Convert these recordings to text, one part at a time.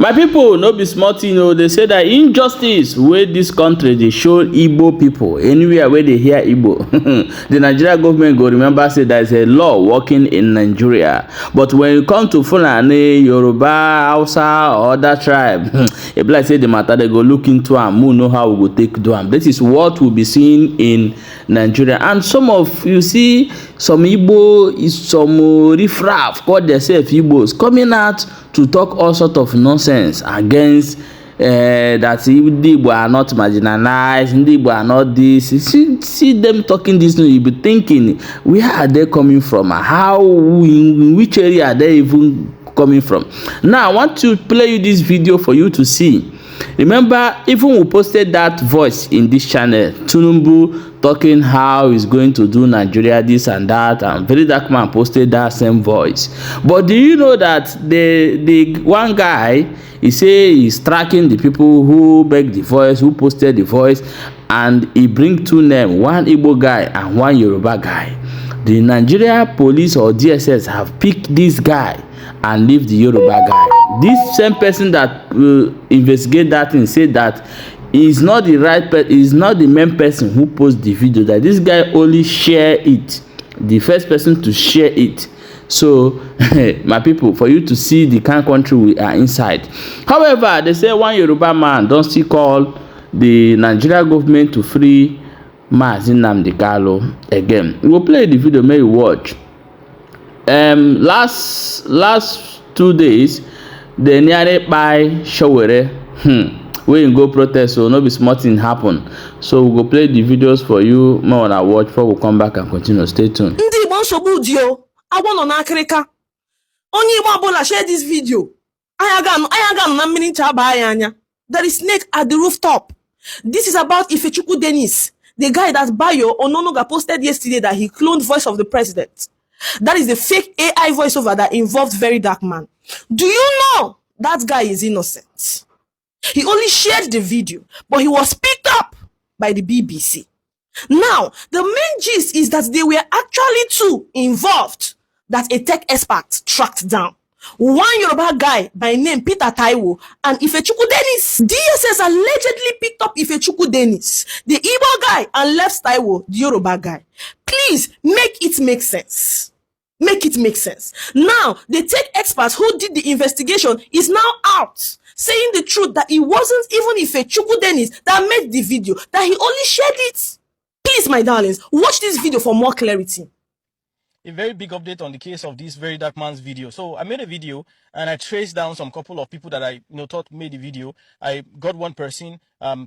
My people, no be small thing o. They say that injustice wey this country dey show Igbo people anywhere where they hear Igbo, the Nigeria government go remember say there is a law working in Nigeria. But when you come to Fulani, Yoruba, Hausa or other tribe, e be like say the matter they go look into am. We know how we go take do am. This is what we'll be seeing in Nigeria. And some of you see some Igbo, some riffraff call themselves Igbos coming out to talk all sort of nonsense against that the Igbo are not marginalized, the Igbo are not this. See them talking this, you be thinking, where are they coming from? How, in which area are they even coming from? Now, I want to play you this video for you to see. Remember, even we posted that voice in this channel, Tinubu talking how he's going to do Nigeria this and that, and Very Dark Man posted that same voice. But do you know that the one guy, he say he's tracking the people who make the voice, who posted the voice, and he bring two names, one Igbo guy and one Yoruba guy. The Nigeria police or DSS have picked this guy and leave the Yoruba guy. This same person that will investigate that thing said that is not the right person, is not the main person who post the video, that this guy only share it, the first person to share it. So my people, for you to see the kind of country we are inside. However, they say one Yoruba man don't still call the Nigeria government to free Mazi Nnamdi Kanu again. We will play the video, may you watch. Last 2 days, the nearly by Showere, we go protest, so no be small thing happen. So we go play the videos for you, more on our watch before we come back and continue. Stay tuned. Ndị Igbo nsogbu dị o, agwọ nọ n'akịrịka. Onye Igbo ọbụla share this video. Anya ga na mmiri ncha aba anya anya. There is snake at the rooftop. This is about Ifechukwu Dennis, the guy that Bayo Ononuga posted yesterday that he cloned voice of the president. That is the fake AI voiceover that involved Very Dark Man. Do you know that guy is innocent? He only shared the video, but he was picked up by the BBC. Now, the main gist is that they were actually two involved that a tech expert tracked down. One Yoruba guy by name Peter Taiwo and Ifechukwu Dennis. DSS allegedly picked up Ifechukwu Dennis, the Igbo guy, and left Taiwo, the Yoruba guy. Please make it make sense. Make it make sense. Now, the tech expert who did the investigation is now out, saying the truth that it wasn't even Ifechukwu Dennis that made the video, that he only shared it. Please, my darlings, watch this video for more clarity. A very big update on the case of this Very Dark Man's video. So I made a video and I traced down some couple of people that I thought made the video. I got one person,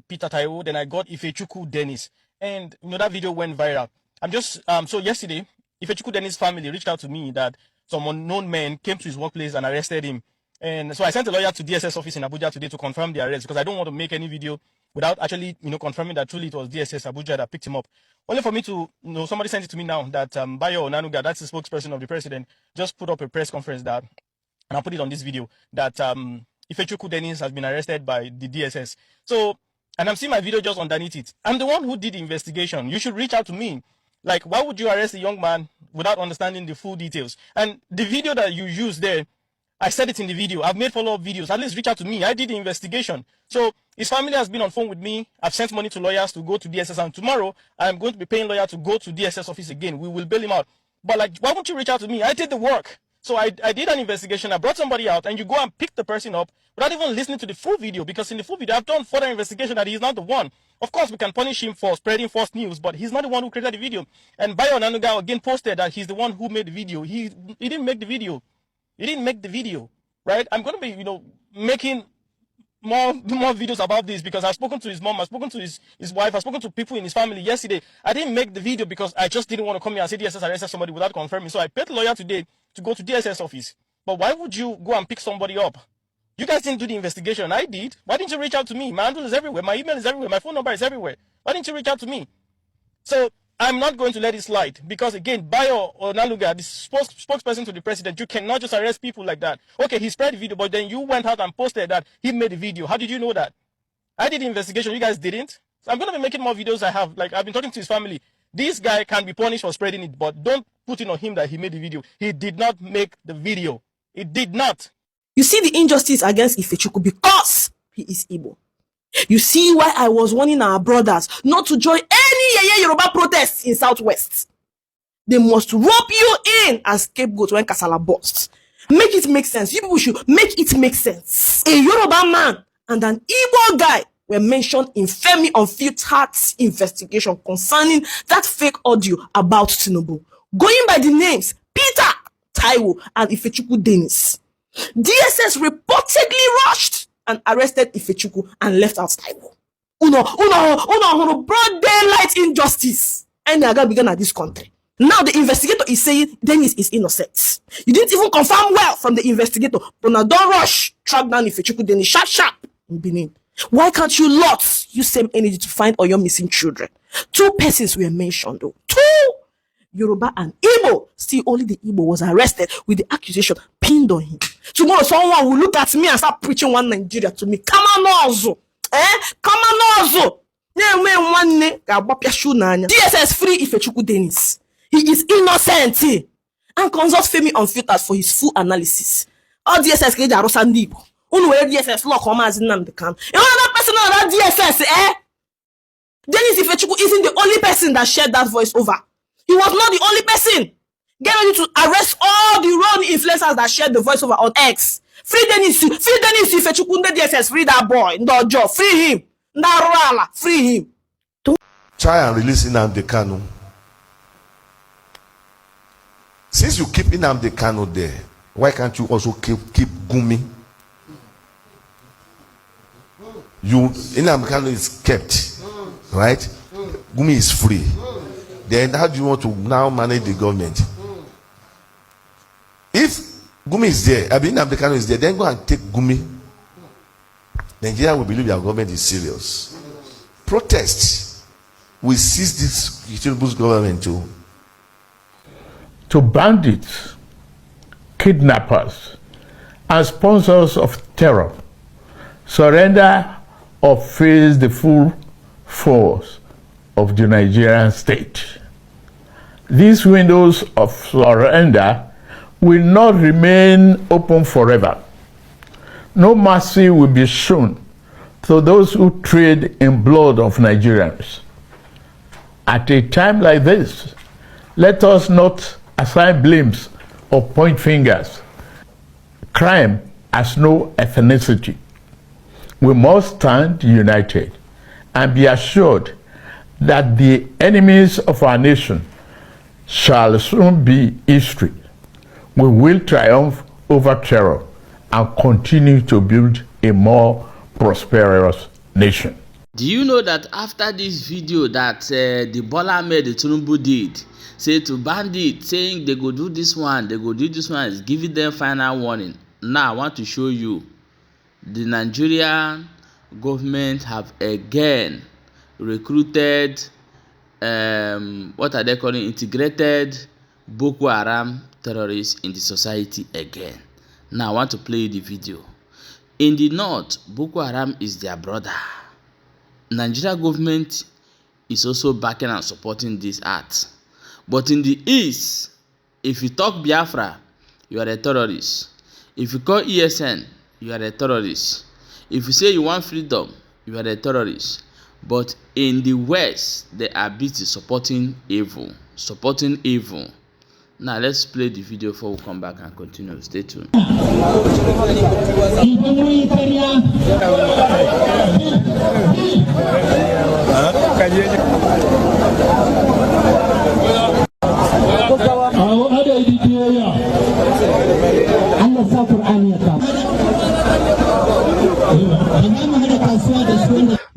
Peter Taiwo, then I got Ifechukwu Dennis, and that video went viral. I'm just so yesterday, Ifechukwu Dennis' family reached out to me that some unknown men came to his workplace and arrested him. And so I sent a lawyer to DSS office in Abuja today to confirm the arrest, because I don't want to make any video without actually, confirming that truly it was DSS Abuja that picked him up. Only for me to, somebody sent it to me now that Bayo Onanuga, that's the spokesperson of the president, just put up a press conference that, and I'll put it on this video, that Ifechukwu Dennis has been arrested by the DSS. So, and I'm seeing my video just underneath it. I'm the one who did the investigation. You should reach out to me. Like, why would you arrest a young man without understanding the full details? And the video that you used there, I said it in the video. I've made follow-up videos. At least reach out to me. I did the investigation. So his family has been on phone with me. I've sent money to lawyers to go to DSS. And tomorrow, I'm going to be paying lawyer to go to DSS office again. We will bail him out. But like, why won't you reach out to me? I did the work. So I did an investigation. I brought somebody out. And you go and pick the person up without even listening to the full video. Because in the full video, I've done further investigation that he's not the one. Of course, we can punish him for spreading false news, but he's not the one who created the video. And Bayo Onanuga again posted that he's the one who made the video. He didn't make the video. He didn't make the video. Right? I'm going to be, making more videos about this, because I've spoken to his mom, I've spoken to his wife, I've spoken to people in his family yesterday. I didn't make the video because I just didn't want to come here and say DSS arrested somebody without confirming. So I paid the lawyer today to go to DSS office. But why would you go and pick somebody up? You guys didn't do the investigation. I did. Why didn't you reach out to me? My handle is everywhere. My email is everywhere. My phone number is everywhere. Why didn't you reach out to me? So I'm not going to let it slide, because again, Bayo Onanuga, the spokesperson to the president, you cannot just arrest people like that. Okay, he spread the video, but then you went out and posted that he made the video. How did you know that? I did the investigation. You guys didn't. So I'm going to be making more videos. I've been talking to his family. This guy can be punished for spreading it, but don't put it on him that he made the video. He did not make the video. He did not. You see the injustice against Ifechukwu because he is Igbo. You see why I was warning our brothers not to join any Yoruba protests in Southwest. They must rope you in as scapegoat when Kasala bursts. Make it make sense. You people should make it make sense. A Yoruba man and an Igbo guy were mentioned in Femi Unfiltered's investigation concerning that fake audio about Tinubu. Going by the names Peter, Taiwo, and Ifechukwu Dennis. DSS reportedly rushed and arrested Ifechukwu and left out Taiwo. Uno, broad daylight injustice. And I began at this country. Now the investigator is saying Dennis is innocent. You didn't even confirm well from the investigator, but now don't rush. Track down Ifechukwu Dennis sharp in Benin. Why can't you lot use same energy to find all your missing children? 2 persons were mentioned though. 2! Yoruba and Igbo. Still only the Igbo was arrested with the accusation pinned on him. Tomorrow someone will look at me and start preaching one Nigeria to me. Come on also. Come on also. DSS free Ifechukwu Dennis. He is innocent. And consult Femi Unfiltered for his full analysis. All DSS get Arosa Igbo. DSS law commands in Namdekan. Another person on that DSS, Dennis Ifechukwu isn't the only person that shared that voice over. He was not the only person. Get ready to arrest all the wrong influencers that shared the voice over on X. Free Dennis Ifechukwu DSS, free that boy, Ndojo, free him. Narala, free him. Try and release Nnamdi Kanu. Since you keep Nnamdi Kanu there, why can't you also keep Gumi? Nnamdi Kanu is kept, right? Gumi is free. Then how do you want to now manage the government? If Gumi is there, Nnamdi Kanu is there, then go and take Gumi. Nigeria will believe their government is serious. Protest. We seize this Tinubu's government too. To bandits, kidnappers, and sponsors of terror, surrender or face the full force of the Nigerian state. These windows of surrender will not remain open forever. No mercy will be shown to those who trade in blood of Nigerians. At a time like this, let us not assign blames or point fingers. Crime has no ethnicity. We must stand united and be assured that the enemies of our nation shall soon be history. We will triumph over terror and continue to build a more prosperous nation. Do you know that after this video that the Bola Ahmed Tinubu did, say to bandits, saying they go do this one, is giving them final warning. Now I want to show you the Nigerian government have again recruited what are they calling, integrated Boko Haram terrorists in the society again. Now I want to play the video. In the north, Boko Haram is their brother. Nigeria government is also backing and supporting this act. But in the east, if you talk Biafra, you are a terrorist. If you call ESN, you are a terrorist. If you say you want freedom, you are a terrorist. But in the west, they are busy supporting evil. Now let's play the video before we come back and continue. Stay tuned.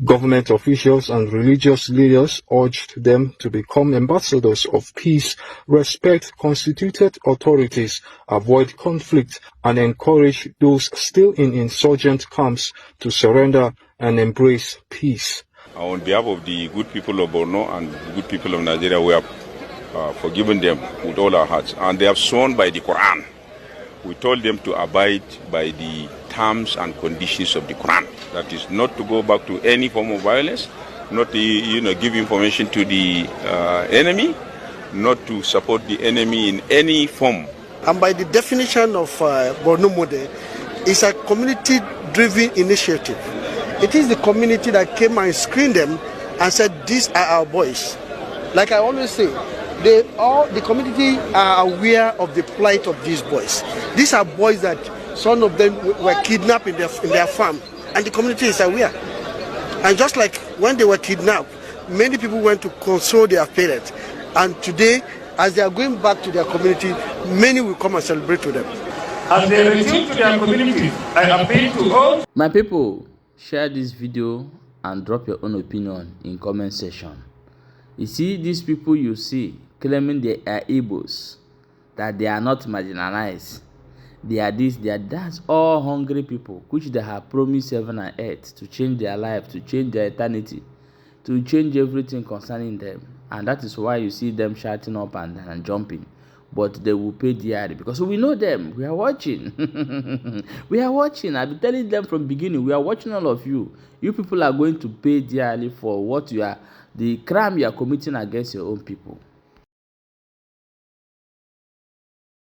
Government officials and religious leaders urged them to become ambassadors of peace, respect constituted authorities, avoid conflict, and encourage those still in insurgent camps to surrender and embrace peace. On behalf of the good people of Borno and the good people of Nigeria, we have forgiven them with all our hearts, and they have sworn by the Quran. We told them to abide by the terms and conditions of the Quran. That is, not to go back to any form of violence, not to give information to the enemy, not to support the enemy in any form. And by the definition of Borno model, It's a community-driven initiative. It is the community that came and screened them and said, these are our boys. Like I always say, the community are aware of the plight of these boys. These are boys that some of them were kidnapped in their farm, and the community is aware. And just like when they were kidnapped, many people went to console their parents. And today, as they are going back to their community, many will come and celebrate with them. As they return to their communities, I appeal to all. My people, share this video and drop your own opinion in comment section. You see, these people you see claiming they are Igbos, that they are not marginalized, they are this, they are that, all hungry people which they have promised heaven and earth to change their life, to change their eternity, to change everything concerning them. And that is why you see them shouting up and jumping. But they will pay dearly because we know them. We are watching. We are watching. I've been telling them from the beginning. We are watching all of you. You people are going to pay dearly for what you are, the crime you are committing against your own people.